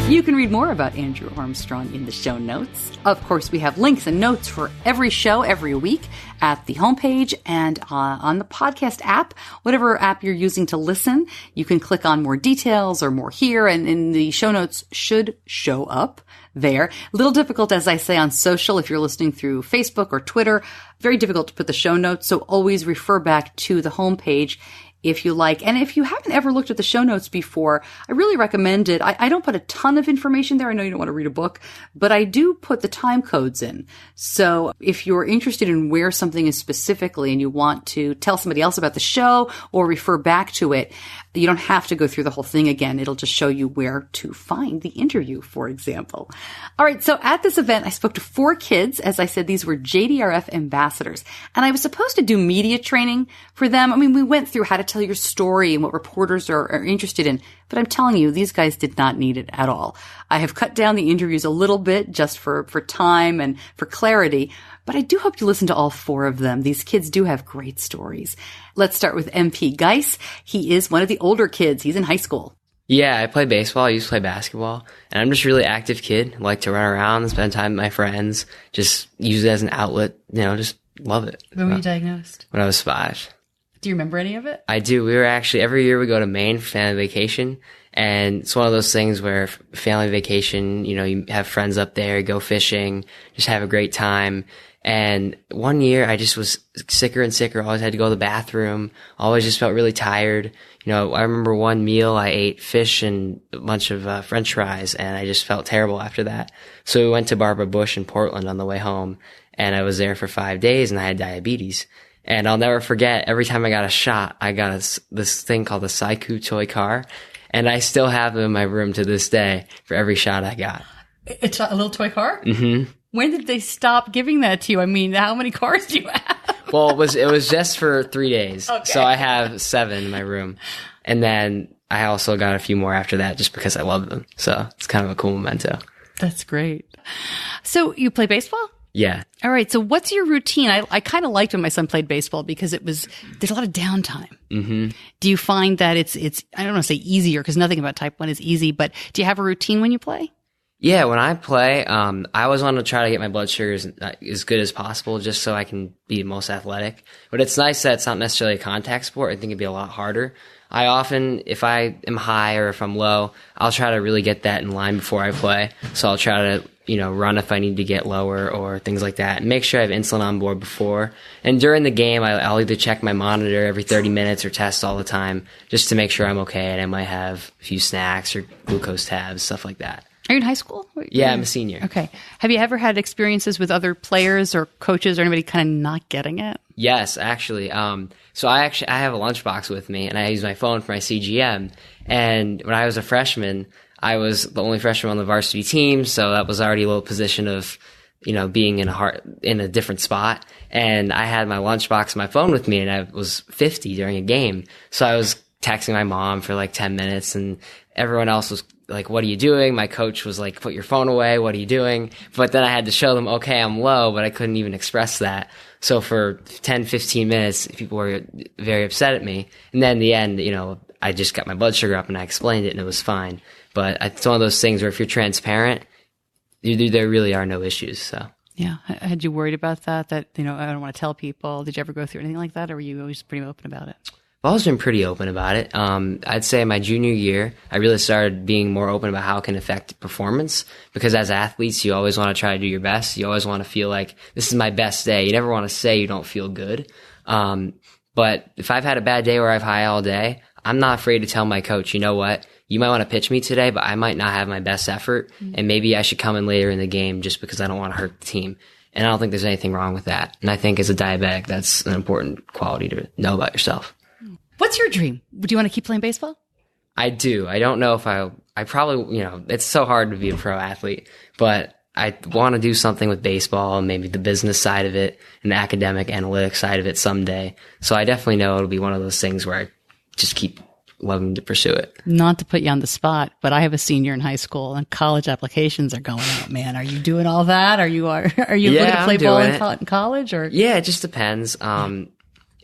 You can read more about Andrew Armstrong in the show notes. Of course, we have links and notes for every show every week at the homepage and on the podcast app, whatever app you're using to listen. You can click on more details or more here, and in the show notes should show up there. A little difficult, as I say, on social if you're listening through Facebook or Twitter. Very difficult to put the show notes, so always refer back to the homepage if you like. And if you haven't ever looked at the show notes before, I really recommend it. I don't put a ton of information there. I know you don't want to read a book, but I do put the time codes in. So if you're interested in where something is specifically and you want to tell somebody else about the show or refer back to it, you don't have to go through the whole thing again. It'll just show you where to find the interview, for example. All right. So at this event, I spoke to 4 kids. As I said, these were JDRF ambassadors, and I was supposed to do media training for them. I mean, we went through how to tell your story and what reporters are interested in, but I'm telling you, these guys did not need it at all. I have cut down the interviews a little bit just for time and for clarity, but I do hope you listen to all 4 of them. These kids do have great stories. Let's start with MP Geis. He is one of the older kids. He's in high school. Yeah, I play baseball. I used to play basketball. And I'm just a really active kid. I like to run around and spend time with my friends. Just use it as an outlet. Just love it. When were you diagnosed? When I was 5. Do you remember any of it? I do. We were actually, every year we go to Maine for family vacation. And it's one of those things where family vacation, you have friends up there, go fishing, just have a great time. And one year I just was sicker and sicker. Always had to go to the bathroom. Always just felt really tired. I remember one meal I ate fish and a bunch of French fries, and I just felt terrible after that. So we went to Barbara Bush in Portland on the way home, and I was there for 5 days, and I had diabetes. And I'll never forget, every time I got a shot, I got this thing called the Saiku toy car, and I still have them in my room to this day for every shot I got. It's a little toy car? Mm-hmm. When did they stop giving that to you? I mean, how many cars do you have? Well, it was just for 3 days. Okay. So I have 7 in my room. And then I also got a few more after that just because I love them. So it's kind of a cool memento. That's great. So you play baseball? Yeah. All right. So what's your routine? I kind of liked when my son played baseball because there's a lot of downtime. Mm-hmm. Do you find that it's, I don't want to say easier because nothing about type 1 is easy, but do you have a routine when you play? Yeah, when I play, I always want to try to get my blood sugars as good as possible just so I can be most athletic. But it's nice that it's not necessarily a contact sport. I think it'd be a lot harder. I often, if I am high or if I'm low, I'll try to really get that in line before I play. So I'll try to, run if I need to get lower or things like that and make sure I have insulin on board before. And during the game, I'll either check my monitor every 30 minutes or test all the time just to make sure I'm okay. And I might have a few snacks or glucose tabs, stuff like that. Are you in high school? Yeah, I'm a senior. Okay. Have you ever had experiences with other players or coaches or anybody kind of not getting it? Yes, actually. So I have a lunchbox with me, and I use my phone for my CGM. And when I was a freshman, I was the only freshman on the varsity team, so that was already a little position of being in a different spot. And I had my lunchbox and my phone with me, and I was 50 during a game. So I was texting my mom for like 10 minutes, and everyone else was like, what are you doing? My coach was like, put your phone away. What are you doing? But then I had to show them, okay, I'm low, but I couldn't even express that. So for 10, 15 minutes, people were very upset at me. And then in the end, I just got my blood sugar up and I explained it and it was fine. But it's one of those things where if you're transparent, there really are no issues. So yeah. Had you worried about that, I don't want to tell people? Did you ever go through anything like that, or were you always pretty open about it? I've always been pretty open about it. I'd say my junior year, I really started being more open about how it can affect performance, because as athletes, you always want to try to do your best. You always want to feel like this is my best day. You never want to say you don't feel good. But if I've had a bad day or I've high all day, I'm not afraid to tell my coach, you know what? You might want to pitch me today, but I might not have my best effort, and maybe I should come in later in the game just because I don't want to hurt the team. And I don't think there's anything wrong with that. And I think as a diabetic, that's an important quality to know about yourself. What's your dream? Do you want to keep playing baseball? I do. I don't know if I probably, it's so hard to be a pro athlete, but I want to do something with baseball and maybe the business side of it and the academic analytics side of it someday. So I definitely know it'll be one of those things where I just keep loving to pursue it. Not to put you on the spot, but I have a senior in high school and college applications are going out, man. Are you doing all that? Are you going to play ball in college, or? Yeah, it just depends.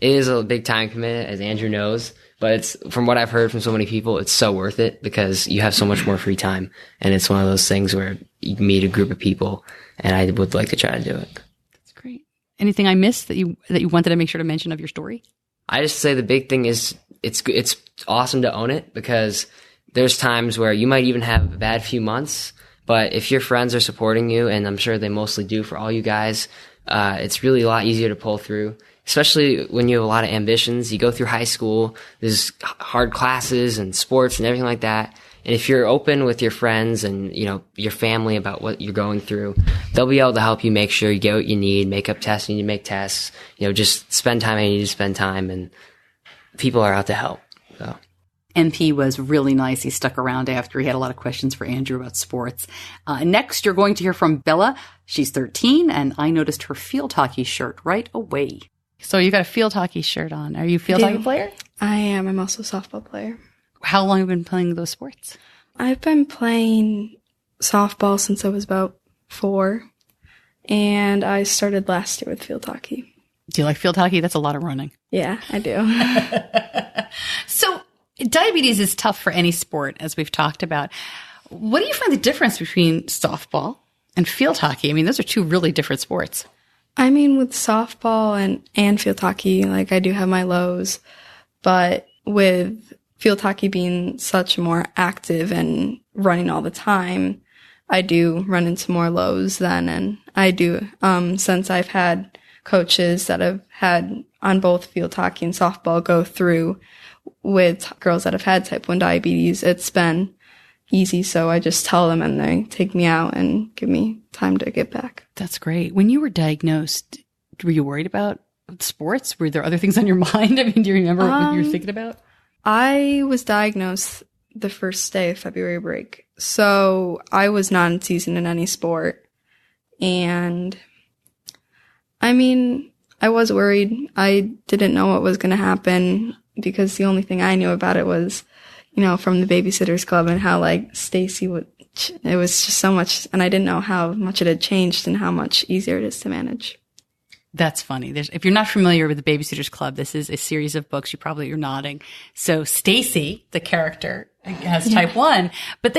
It is a big time commitment, as Andrew knows, but it's, from what I've heard from so many people, it's so worth it because you have so much more free time. And it's one of those things where you meet a group of people, and I would like to try to do it. That's great. Anything I missed that you wanted to make sure to mention of your story? I just say the big thing is it's awesome to own it, because there's times where you might even have a bad few months, but if your friends are supporting you, and I'm sure they mostly do for all you guys, it's really a lot easier to pull through. Especially when you have a lot of ambitions. You go through high school, there's hard classes and sports and everything like that. And if you're open with your friends and, your family about what you're going through, they'll be able to help you make sure you get what you need, make up tests you need to make tests, just spend time you need to spend time, and people are out to help. So. MP was really nice. He stuck around after. He had a lot of questions for Andrew about sports. Next, you're going to hear from Bella. She's 13, and I noticed her field hockey shirt right away. So you got a field hockey shirt on. Are you a field hockey player? I am. I'm also a softball player. How long have you been playing those sports? I've been playing softball since I was about 4, and I started last year with field hockey. Do you like field hockey? That's a lot of running. Yeah, I do. So diabetes is tough for any sport, as we've talked about. What do you find the difference between softball and field hockey? I mean, those are two really different sports. I mean, with softball and field hockey, like, I do have my lows, but with field hockey being such more active and running all the time, I do run into more lows then. And I do, since I've had coaches that have had on both field hockey and softball go through with girls that have had type 1 diabetes, it's been easy. So I just tell them and they take me out and give me time to get back. That's great. When you were diagnosed, were you worried about sports? Were there other things on your mind? I mean, do you remember what you were thinking about? I was diagnosed the first day of February break. So I was not in season in any sport. And I mean, I was worried. I didn't know what was going to happen because the only thing I knew about it was, from the Babysitters Club and how, like, Stacey it was just so much, and I didn't know how much it had changed and how much easier it is to manage. That's funny. If you're not familiar with the Babysitters Club, this is a series of books. You're nodding. So Stacey, the character, has type 1, but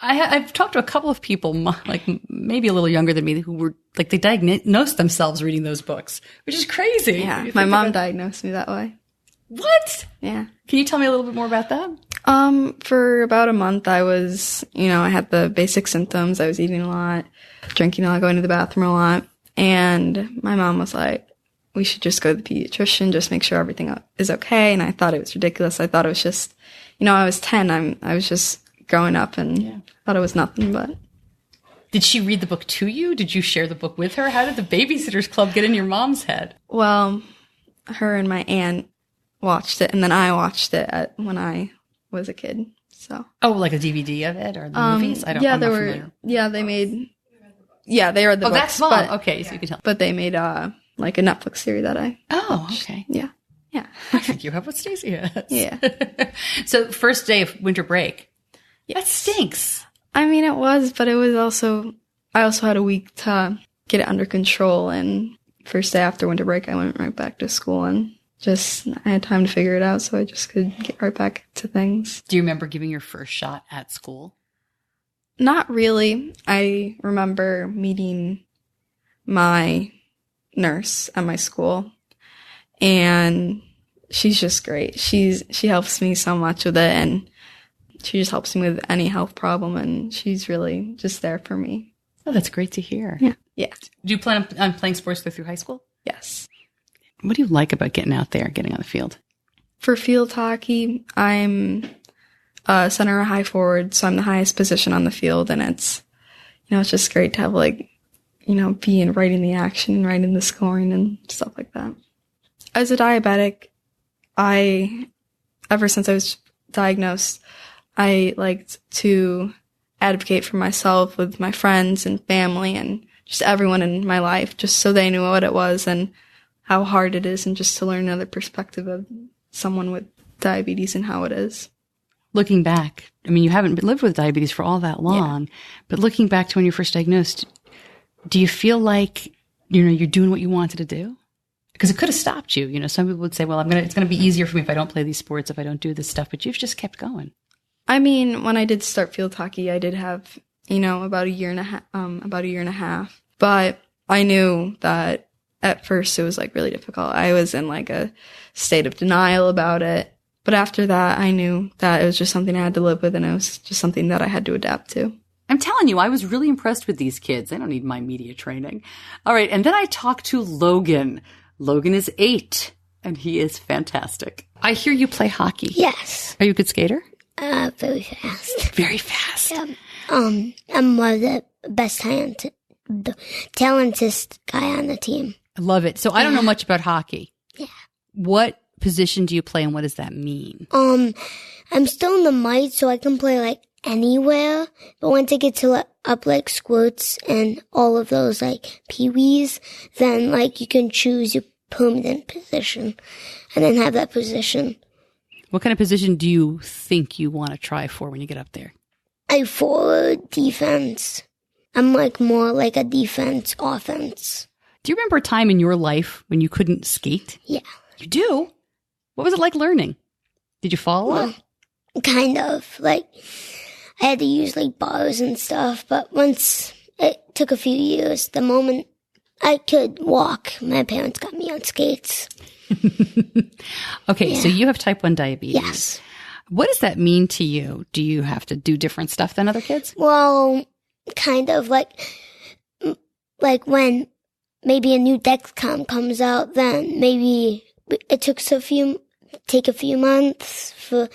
I've talked to a couple of people, like maybe a little younger than me, who were like, they diagnosed themselves reading those books, which is crazy. Yeah, my mom diagnosed me that way. What? Yeah. Can you tell me a little bit more about that? For about a month, I was, I had the basic symptoms. I was eating a lot, drinking a lot, going to the bathroom a lot. And my mom was like, we should just go to the pediatrician, just make sure everything is okay. And I thought it was ridiculous. I thought it was just, I was 10. I was just growing up and thought it was nothing, but. Did she read the book to you? Did you share the book with her? How did the Babysitters Club get in your mom's head? Well, her and my aunt watched it, and then I watched it when I was a kid. So. Oh, like a DVD of it or the movies? I'm not familiar. Yeah, they made. Yeah, they read the Oh, books. that's small. But, Okay, so you can tell. but they made like a Netflix series that I Oh, watched. okay. Yeah. Yeah. I think you have what Stacey has. Yeah. So first day of winter break. That stinks. I mean, it was, but it was also, I also had a week to get it under control. And first day after winter break, I went right back to school and I had time to figure it out. So I just could get right back to things. Do you remember giving your first shot at school? Not really. I remember meeting my nurse at my school, and she's just great. She helps me so much with it, and she just helps me with any health problem, and she's really just there for me. Oh, that's great to hear. Yeah. Yeah. Do you plan on playing sports through high school? Yes. What do you like about getting out there, getting on the field? For field hockey, I'm center or high forward, so I'm the highest position on the field, and it's just great to have be right in the action, right in the scoring and stuff like that. As a diabetic, ever since I was diagnosed, I liked to advocate for myself with my friends and family and just everyone in my life, just so they knew what it was and how hard it is, and just to learn another perspective of someone with diabetes and how it is. Looking back, I mean, you haven't lived with diabetes for all that long, but looking back to when you were first diagnosed, do you feel like, you're doing what you wanted to do? Because it could have stopped you. Some people would say, well, it's going to be easier for me if I don't play these sports, if I don't do this stuff, but you've just kept going. I mean, when I did start field hockey, I did have, about a year and a half, but I knew that at first it was really difficult. I was in a state of denial about it. But after that, I knew that it was just something I had to live with, and it was just something that I had to adapt to. I'm telling you, I was really impressed with these kids. I don't need my media training. All right. And then I talked to Logan. Logan is 8, and he is fantastic. I hear you play hockey. Yes. Are you a good skater? Very fast. Very fast. Yeah. I'm one of the best talented guy on the team. I love it. So I don't know much about hockey. Yeah. What position do you play, and what does that mean? I'm still in the mite, so I can play anywhere. But once I get to up squirts and all of those peewees, then you can choose your permanent position and then have that position. What kind of position do you think you want to try for when you get up there? Forward, defense. I'm more like a defense, offense. Do you remember a time in your life when you couldn't skate? Yeah. You do? What was it like learning? Did you fall a lot? Kind of. I had to use bars and stuff, but once it took a few years, the moment I could walk, my parents got me on skates. Okay, so you have type 1 diabetes. Yes. What does that mean to you? Do you have to do different stuff than other kids? Well, kind of when maybe a new Dexcom comes out, then maybe it took take a few months for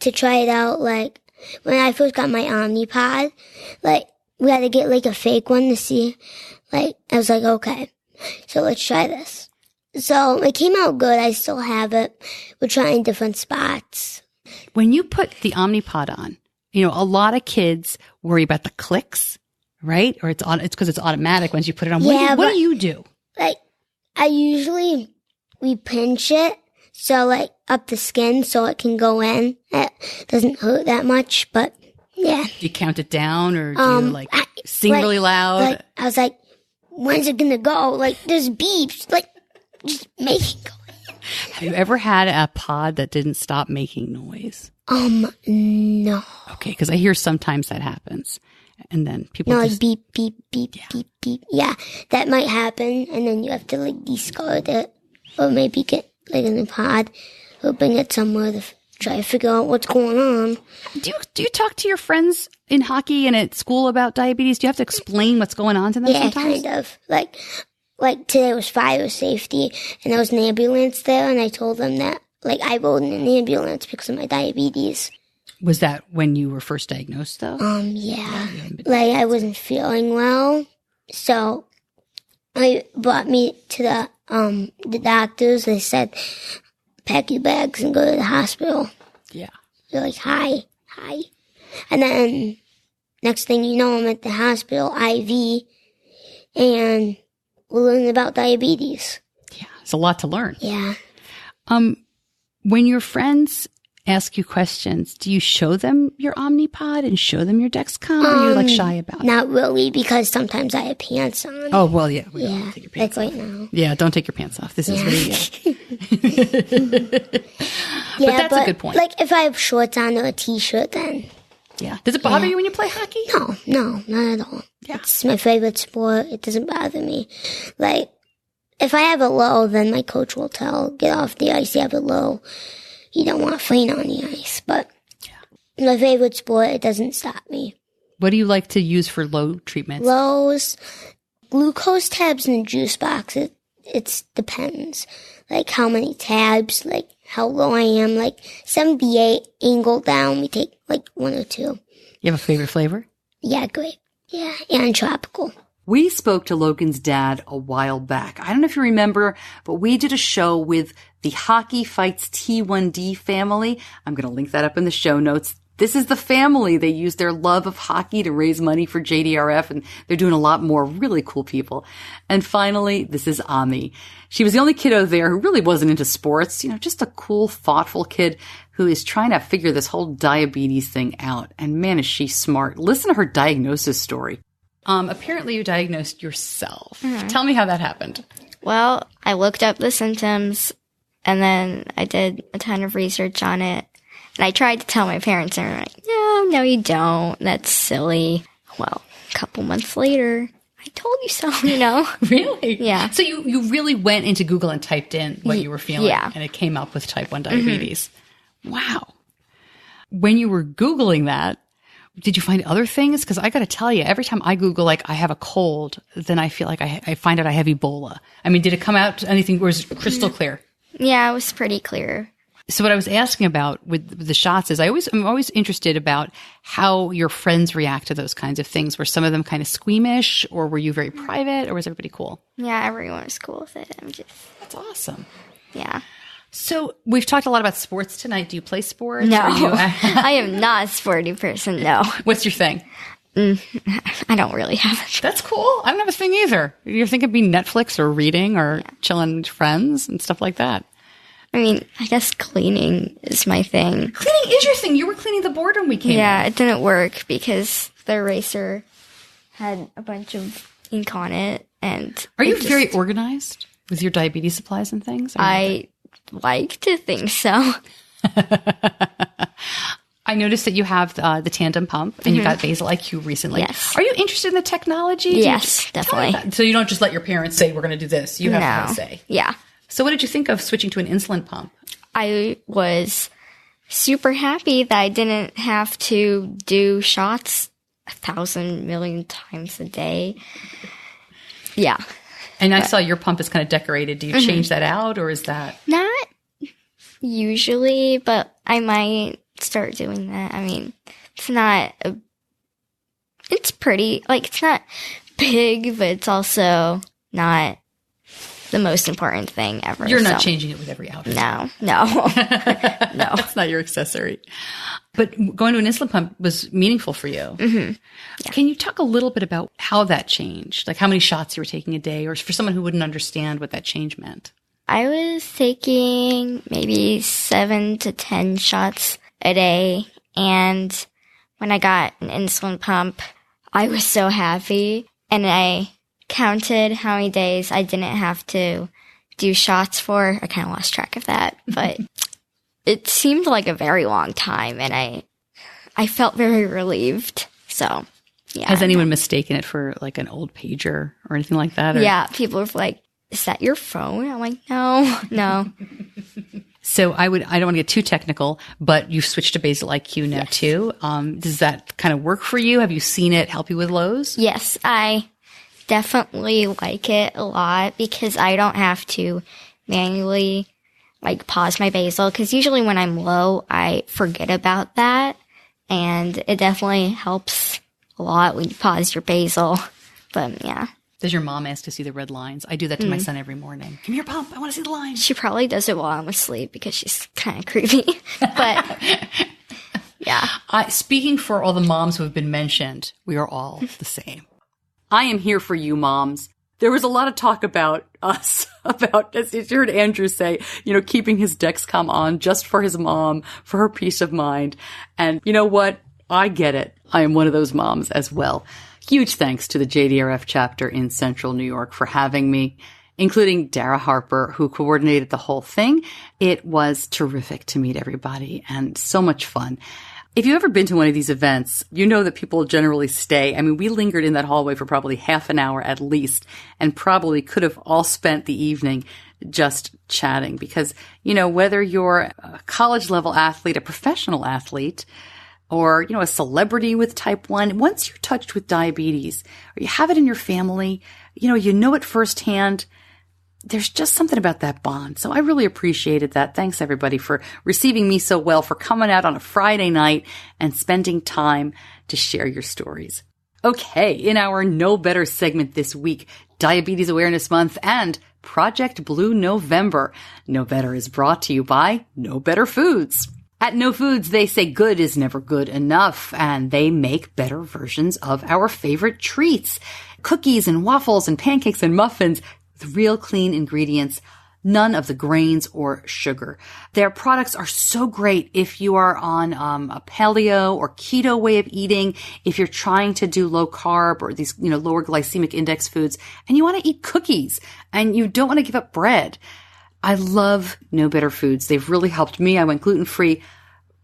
to try it out. When I first got my Omnipod, we had to get a fake one to see. I was okay, so let's try this. So it came out good. I still have it. We're trying different spots. When you put the Omnipod on, a lot of kids worry about the clicks, right? Or it's because it's automatic once you put it on. Yeah, what do you do? We pinch it. So, up the skin so it can go in. It doesn't hurt that much, but, yeah. Do you count it down, or do you, sing really loud? I was when's it gonna go? There's beeps. Just make it go in. Have you ever had a pod that didn't stop making noise? No. Okay, because I hear sometimes that happens. And then people beep, beep, beep, beep, beep. Yeah, that might happen, and then you have to, discard it. Or maybe get a new pod, or bring it somewhere to try to figure out what's going on. Do you talk to your friends in hockey and at school about diabetes? Do you have to explain what's going on to them sometimes? Yeah, kind of. Today was fire safety, and there was an ambulance there, and I told them that, I rode in an ambulance because of my diabetes. Was that when you were first diagnosed, though? Yeah. I wasn't feeling well, so they brought me to the doctors. They said, pack your bags and go to the hospital. Yeah. They're hi. And then next thing you know, I'm at the hospital, IV, and we're learning about diabetes. Yeah, it's a lot to learn. Yeah. When your friends ask you questions, do you show them your Omnipod and show them your Dexcom, or are you like shy about it? Not really, because sometimes I have pants on. Oh, well, yeah. Yeah, Take your pants like off. right now. Yeah, don't take your pants off. This is radio. Yeah, that's a good point. Like if I have shorts on or a t-shirt, then Yeah. Does it bother you when you play hockey? no, not at all. Yeah. It's my favorite sport. It doesn't bother me. Like, if I have it low, then my coach will get off the ice, you have it low. You don't want to faint on the ice. But my favorite sport, it doesn't stop me. What do you like to use for low treatments? Lows, glucose tabs in the juice box, it depends. Like how many tabs, like how low I am. Like 78 angle down, we take like 1 or 2. You have a favorite flavor? Yeah, grape. Yeah, and tropical. We spoke to Logan's dad a while back. I don't know if you remember, but we did a show with the Hockey Fights T1D family. I'm going to link that up in the show notes. This is the family. They use their love of hockey to raise money for JDRF, and they're doing a lot more. Really cool people. And finally, this is Ami. She was the only kiddo there who really wasn't into sports. Just a cool, thoughtful kid who is trying to figure this whole diabetes thing out. And man, is she smart. Listen to her diagnosis story. Apparently you diagnosed yourself. Mm-hmm. Tell me how that happened. Well, I looked up the symptoms, and then I did a ton of research on it. And I tried to tell my parents, and they're like, no, you don't. That's silly. Well, a couple months later, I told you so, Really? Yeah. So you really went into Google and typed in what you were feeling, yeah. and it came up with type 1 diabetes. Mm-hmm. Wow. When you were Googling that, did you find other things? Because I got to tell you, every time I Google, like, I have a cold, then I feel like I find out I have Ebola. I mean, did it come out to anything, or was it crystal clear? Yeah, it was pretty clear. So what I was asking about with the shots is I'm always interested about how your friends react to those kinds of things. Were some of them kind of squeamish, or were you very private, or was everybody cool? Yeah, everyone was cool with it. That's awesome. Yeah. So we've talked a lot about sports tonight. Do you play sports? No, Are you, I am not a sporty person, no. What's your thing? I don't really have a That's cool. I don't have a thing either. You're thinking being Netflix or reading or chilling with friends and stuff like that. I mean, I guess cleaning is my thing. Cleaning is your thing. You were cleaning the board when we came Yeah, in. it didn't work because the eraser had a bunch of ink on it. And Are you very organized with your diabetes supplies and things? I like to think so. I noticed that you have the tandem pump, and you got Basal IQ recently. Yes. Are you interested in the technology? Yes, definitely. So you don't just let your parents say, we're going to do this. You have to No. say. Yeah. So what did you think of switching to an insulin pump? I was super happy that I didn't have to do shots 1,000 million times a day. Yeah. And I saw your pump is kind of decorated. Do you change that out, or is that? Not usually, but I might start doing that. I mean, it's pretty, like, it's not big, but it's also not the most important thing ever. You're not changing it with every outfit. No. That's not your accessory. But going to an insulin pump was meaningful for you. Mm-hmm. Yeah. Can you talk a little bit about how that changed? Like how many shots you were taking a day, or for someone who wouldn't understand what that change meant? I was taking maybe 7 to 10 shots a day. And when I got an insulin pump, I was so happy. And I counted how many days I didn't have to do shots for. I kind of lost track of that, but it seemed like a very long time, and I felt very relieved. So, yeah. Has anyone mistaken it for like an old pager or anything like that? Or? Yeah, people were like, "Is that your phone?" I'm like, "No." So I don't want to get too technical, but you've switched to Basal IQ now too. Does that kind of work for you? Have you seen it help you with lows? Yes, I definitely like it a lot because I don't have to manually like pause my basal, because usually when I'm low, I forget about that, and it definitely helps a lot when you pause your basal. But yeah. Does your mom ask to see the red lines? I do that to my son every morning. Give me your pump. I want to see the lines. She probably does it while I'm asleep because she's kind of creepy. But yeah. Speaking for all the moms who have been mentioned, we are all the same. I am here for you, moms. There was a lot of talk about us, about, as you heard Andrew say, keeping his Dexcom on just for his mom, for her peace of mind. And you know what? I get it. I am one of those moms as well. Huge thanks to the JDRF chapter in Central New York for having me, including Dara Harper, who coordinated the whole thing. It was terrific to meet everybody and so much fun. If you've ever been to one of these events, you know that people generally stay. I mean, we lingered in that hallway for probably half an hour at least, and probably could have all spent the evening just chatting because, whether you're a college level athlete, a professional athlete, or, a celebrity with type 1, once you're touched with diabetes or you have it in your family, you know it firsthand. There's just something about that bond. So I really appreciated that. Thanks everybody for receiving me so well, for coming out on a Friday night and spending time to share your stories. Okay, in our Know Better segment this week, Diabetes Awareness Month and Project Blue November. Know Better is brought to you by Know Better Foods. At No Foods, they say good is never good enough, and they make better versions of our favorite treats. Cookies and waffles and pancakes and muffins, with real clean ingredients, none of the grains or sugar. Their products are so great if you are on a paleo or keto way of eating, if you're trying to do low carb or these, lower glycemic index foods, and you want to eat cookies and you don't want to give up bread. I love Know Better Foods. They've really helped me. I went gluten-free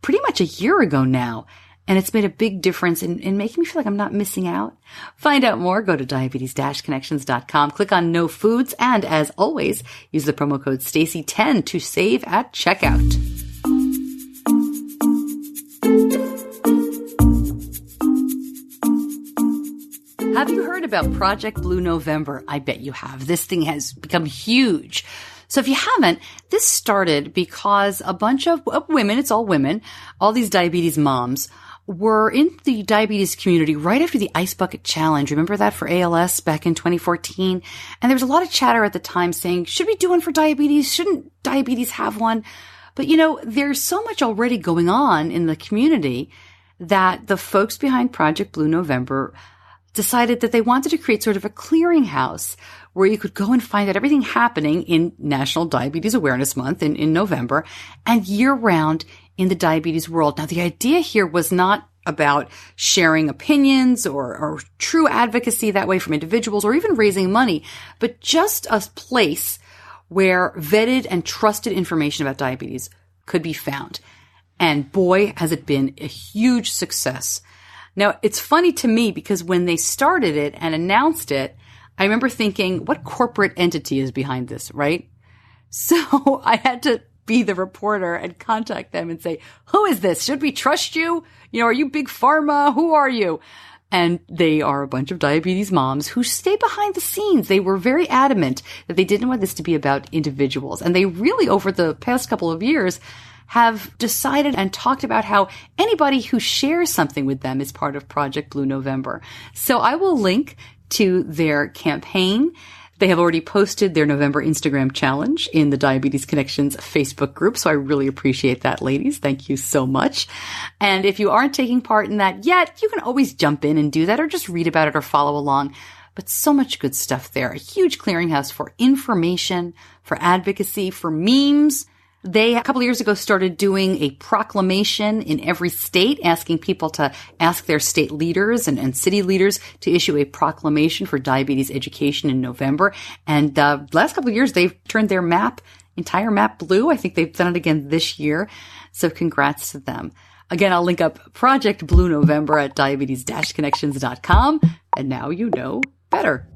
pretty much a year ago now, and it's made a big difference in making me feel like I'm not missing out. Find out more. Go to diabetes-connections.com, click on No Foods, and as always, use the promo code Stacey10 to save at checkout. Have you heard about Project Blue November? I bet you have. This thing has become huge. So if you haven't, this started because a bunch of women, it's all women, all these diabetes moms, were in the diabetes community right after the Ice Bucket Challenge. Remember that for ALS back in 2014? And there was a lot of chatter at the time saying, should we do one for diabetes? Shouldn't diabetes have one? But there's so much already going on in the community that the folks behind Project Blue November decided that they wanted to create sort of a clearinghouse where you could go and find out everything happening in National Diabetes Awareness Month in November and year-round in the diabetes world. Now, the idea here was not about sharing opinions or true advocacy that way from individuals or even raising money, but just a place where vetted and trusted information about diabetes could be found. And boy, has it been a huge success. Now, it's funny to me because when they started it and announced it, I remember thinking, what corporate entity is behind this, right? So I had to be the reporter and contact them and say, who is this? Should we trust you? Are you big pharma? Who are you? And they are a bunch of diabetes moms who stay behind the scenes. They were very adamant that they didn't want this to be about individuals. And they really, over the past couple of years, have decided and talked about how anybody who shares something with them is part of Project Blue November. So I will link to their campaign. They have already posted their November Instagram challenge in the Diabetes Connections Facebook group. So I really appreciate that, ladies. Thank you so much. And if you aren't taking part in that yet, you can always jump in and do that or just read about it or follow along. But so much good stuff there. A huge clearinghouse for information, for advocacy, for memes. They, a couple of years ago, started doing a proclamation in every state, asking people to ask their state leaders and city leaders to issue a proclamation for diabetes education in November. And the last couple of years, they've turned their entire map blue. I think they've done it again this year. So congrats to them. Again, I'll link up Project Blue November at diabetes-connections.com. And now you know better.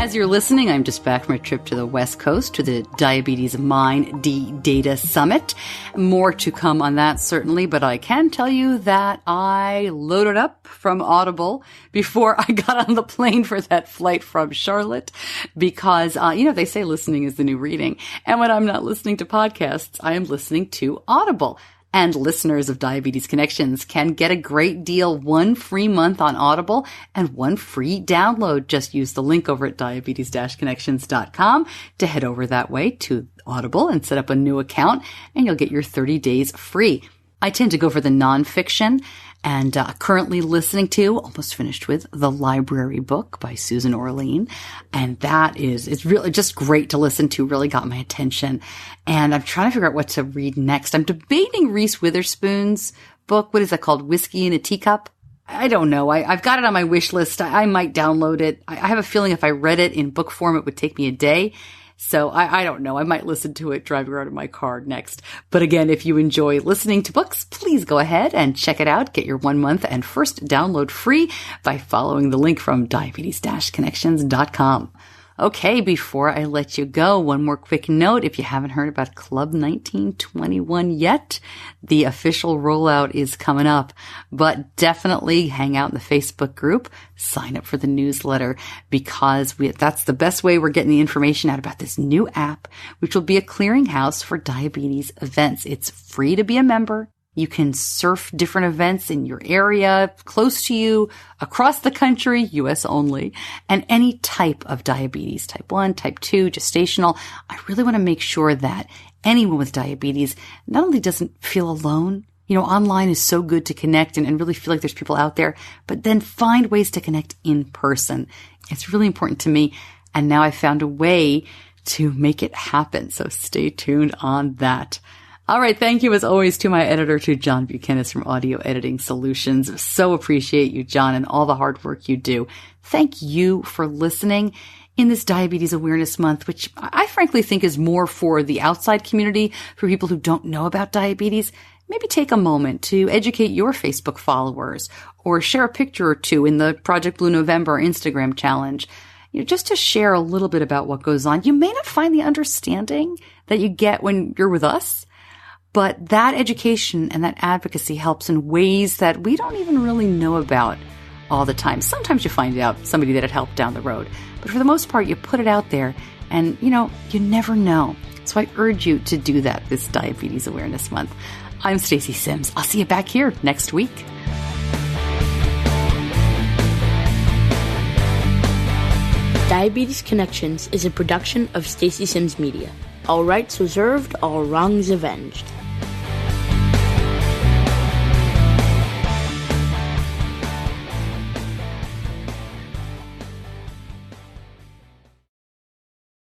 As you're listening, I'm just back from a trip to the West Coast to the Diabetes Mind D-Data Summit. More to come on that, certainly, but I can tell you that I loaded up from Audible before I got on the plane for that flight from Charlotte because, they say listening is the new reading. And when I'm not listening to podcasts, I am listening to Audible. And listeners of Diabetes Connections can get a great deal, 1 free month on Audible and 1 free download. Just use the link over at diabetes-connections.com to head over that way to Audible and set up a new account, and you'll get your 30 days free. I tend to go for the nonfiction, And currently listening to, almost finished with, The Library Book by Susan Orlean. And it's really just great to listen to, really got my attention. And I'm trying to figure out what to read next. I'm debating Reese Witherspoon's book. What is that called? Whiskey in a Teacup? I don't know. I've got it on my wish list. I might download it. I have a feeling if I read it in book form, it would take me a day. So I don't know. I might listen to it driving around in my car next. But again, if you enjoy listening to books, please go ahead and check it out. Get your 1 month and first download free by following the link from diabetes-connections.com. Okay, before I let you go, one more quick note. If you haven't heard about Club 1921 yet, the official rollout is coming up. But definitely hang out in the Facebook group, sign up for the newsletter, because that's the best way we're getting the information out about this new app, which will be a clearinghouse for diabetes events. It's free to be a member. You can surf different events in your area, close to you, across the country, U.S. only, and any type of diabetes, type 1, type 2, gestational. I really want to make sure that anyone with diabetes not only doesn't feel alone, online is so good to connect and really feel like there's people out there, but then find ways to connect in person. It's really important to me. And now I've found a way to make it happen. So stay tuned on that. All right. Thank you, as always, to my editor, to John Buchanan from Audio Editing Solutions. So appreciate you, John, and all the hard work you do. Thank you for listening in this Diabetes Awareness Month, which I frankly think is more for the outside community, for people who don't know about diabetes. Maybe take a moment to educate your Facebook followers or share a picture or two in the Project Blue November Instagram challenge. Just to share a little bit about what goes on. You may not find the understanding that you get when you're with us, but that education and that advocacy helps in ways that we don't even really know about all the time. Sometimes you find out somebody that it helped down the road, but for the most part, you put it out there and, you never know. So I urge you to do that this Diabetes Awareness Month. I'm Stacey Sims. I'll see you back here next week. Diabetes Connections is a production of Stacey Sims Media. All rights reserved, all wrongs avenged.